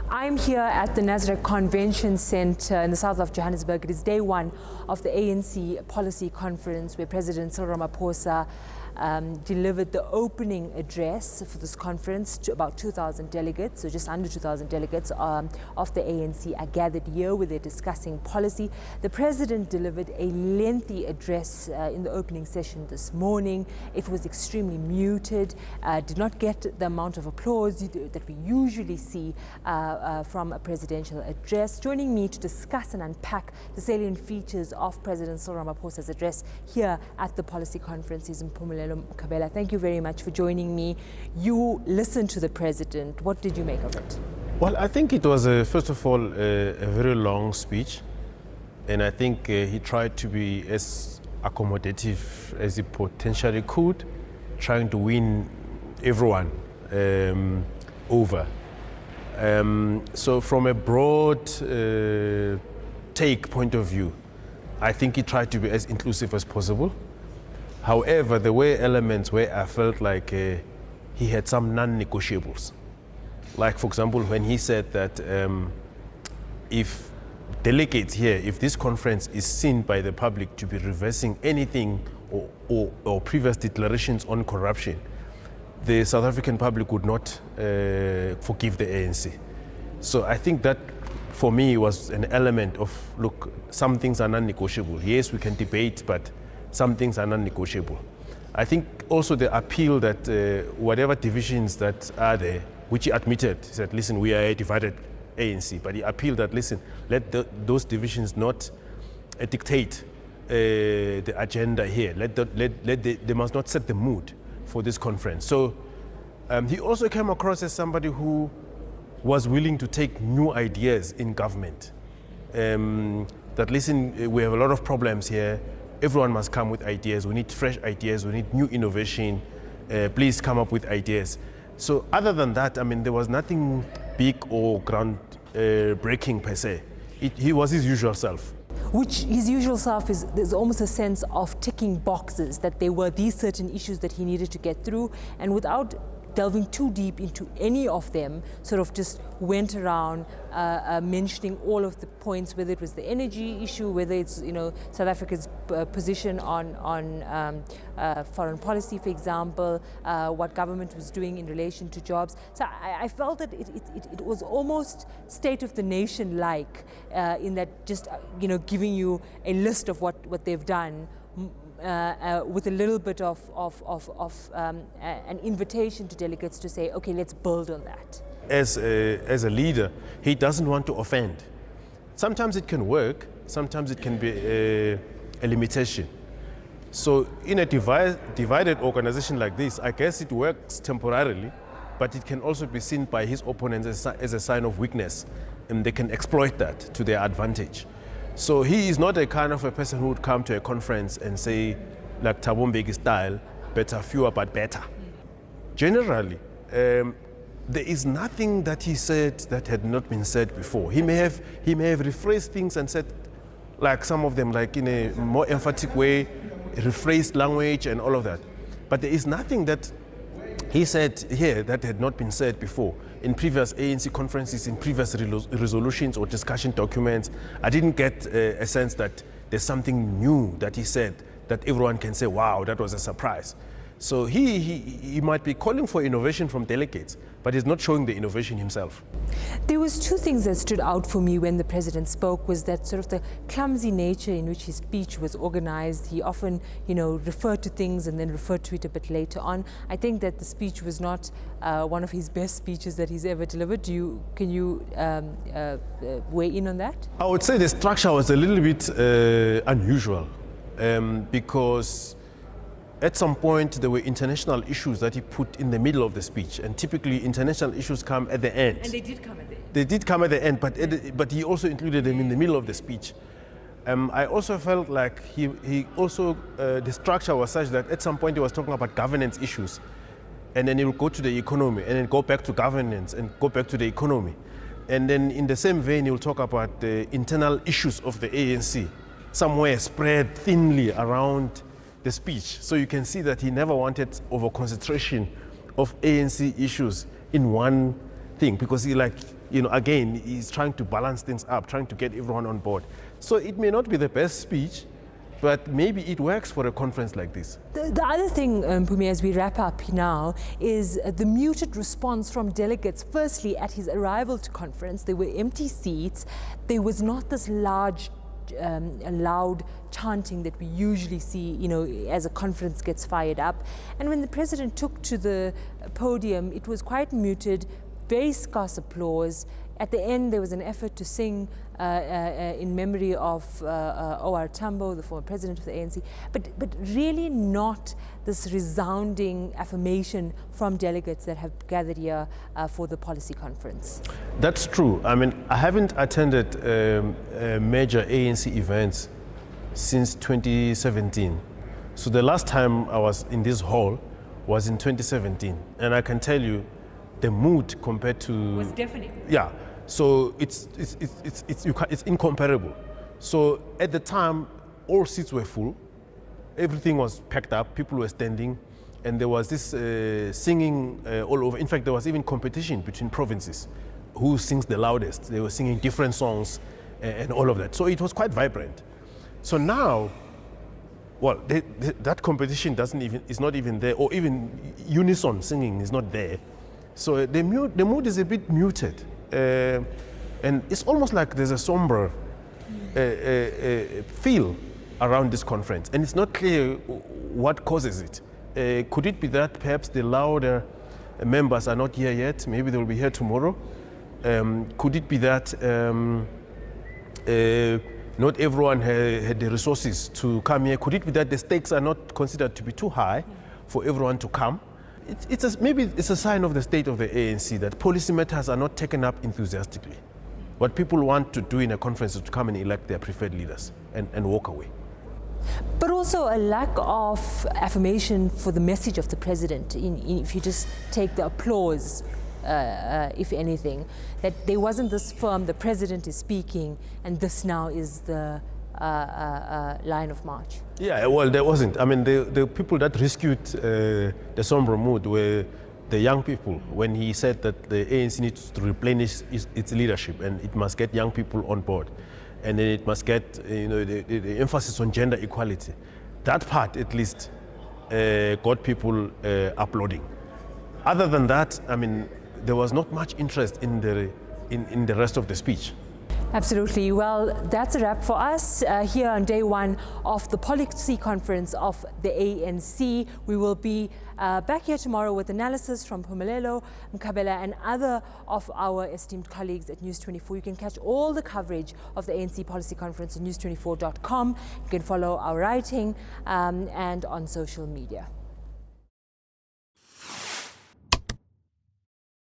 I'm here at the Nasrec Convention Centre in the south of Johannesburg. It is day one of the ANC Policy Conference where President Cyril Ramaphosa delivered the opening address for this conference to about 2,000 delegates, so just under 2,000 delegates of the ANC are gathered here where they're discussing policy. The President delivered a lengthy address in the opening session this morning. It was extremely muted, did not get the amount of applause that we usually see from a presidential address. Joining me to discuss and unpack the salient features of President Cyril Ramaphosa's address here at the policy conference is Mpumelelo Mkhabela. Thank you very much for joining me. You listened to the President. What did you make of it? Well, I think it was, first of all, a very long speech. And I think he tried to be as accommodative as he potentially could, trying to win everyone over. So from a broad take point of view, I think he tried to be as inclusive as possible. However, there were elements where I felt like he had some non-negotiables. Like, for example, when he said that if delegates here, if this conference is seen by the public to be reversing anything or previous declarations on corruption, the South African public would not forgive the ANC. So I think that, for me, was an element of, look, some things are non-negotiable. Yes, we can debate, but some things are non-negotiable. I think also the appeal that whatever divisions that are there, which he admitted, he said, listen, we are a divided ANC, but he appealed that, listen, let those divisions not dictate the agenda here. They must not set the mood for this conference. So he also came across as somebody who was willing to take new ideas in government. That, listen, we have a lot of problems here. Everyone must come with ideas. We need fresh ideas. We need new innovation. Please come up with ideas. So other than that, I mean, there was nothing big or ground-breaking per se. He was his usual self. Which his usual self is, there's almost a sense of ticking boxes, that there were these certain issues that he needed to get through, and without delving too deep into any of them, sort of just went around mentioning all of the points, whether it was the energy issue, whether it's, you know, South Africa's position on foreign policy, for example, what government was doing in relation to jobs. So I felt that it was almost state of the nation like, in that just, you know, giving you a list of what they've done, with a little bit of an invitation to delegates to say, okay, let's build on that. As a leader, he doesn't want to offend. Sometimes it can work, sometimes it can be a limitation. So in a divided organization like this, I guess it works temporarily, but it can also be seen by his opponents as a sign of weakness, and they can exploit that to their advantage. So he is not a kind of a person who would come to a conference and say, like Thabo Mbeki style, better, fewer but better. Generally, there is nothing that he said that had not been said before. He may have rephrased things and said, like some of them, like in a more emphatic way, rephrased language and all of that. But there is nothing that he said here that had not been said before. In previous ANC conferences, in previous resolutions or discussion documents, I didn't get a sense that there's something new that he said that everyone can say, wow, that was a surprise. So he might be calling for innovation from delegates, but he's not showing the innovation himself. There was two things that stood out for me when the President spoke, was that sort of the clumsy nature in which his speech was organized. He often, you know, referred to things and then referred to it a bit later on. I think that the speech was not one of his best speeches that he's ever delivered. Can you weigh in on that? I would say the structure was a little bit unusual because at some point, there were international issues that he put in the middle of the speech, and typically international issues come at the end. And they did come at the end. They did come at the end, but he also included them in the middle of the speech. I also felt like he also, the structure was such that at some point he was talking about governance issues, and then he would go to the economy, and then go back to governance, and go back to the economy. And then in the same vein, he will talk about the internal issues of the ANC, somewhere spread thinly around the speech. So you can see that he never wanted over concentration of ANC issues in one thing, because again, he's trying to balance things up, trying to get everyone on board. So it may not be the best speech, but maybe it works for a conference like this. The other thing, Mpumi, as we wrap up now, is the muted response from delegates. Firstly, at his arrival to conference, there were empty seats. There was not this large, loud chanting that we usually see, as a conference gets fired up. And when the president took to the podium, it was quite muted, very scarce applause. At the end, there was an effort to sing in memory of O.R. Tambo, the former president of the ANC, but really not this resounding affirmation from delegates that have gathered here for the policy conference. That's true. I mean, I haven't attended major ANC events since 2017. So the last time I was in this hall was in 2017. And I can tell you, the mood compared to... was deafening. Yeah. So it's incomparable. So at the time, all seats were full. Everything was packed up. People were standing. And there was this singing all over. In fact, there was even competition between provinces. Who sings the loudest? They were singing different songs and all of that. So it was quite vibrant. So now, well, that competition is not even there, or even unison singing is not there. So the mood is a bit muted. And it's almost like there's a somber feel around this conference. And it's not clear what causes it. Could it be that perhaps the louder members are not here yet? Maybe they'll be here tomorrow. Could it be that not everyone had the resources to come here? Could it be that the stakes are not considered to be too high for everyone to come? Maybe it's a sign of the state of the ANC that policy matters are not taken up enthusiastically. What people want to do in a conference is to come and elect their preferred leaders and walk away. But also a lack of affirmation for the message of the president, if you just take the applause, if anything, that there wasn't this firm, the president is speaking, and this now is the line of march. Yeah, well, there wasn't. I mean, the people that rescued the somber mood were the young people when he said that the ANC needs to replenish its leadership and it must get young people on board. And then it must get the emphasis on gender equality. That part, at least, got people applauding. Other than that, I mean, there was not much interest in the rest of the speech. Absolutely. Well, that's a wrap for us here on day one of the policy conference of the ANC. We will be back here tomorrow with analysis from Mpumelelo Mkhabela and other of our esteemed colleagues at News24. You can catch all the coverage of the ANC Policy Conference on news24.com. You can follow our writing and on social media.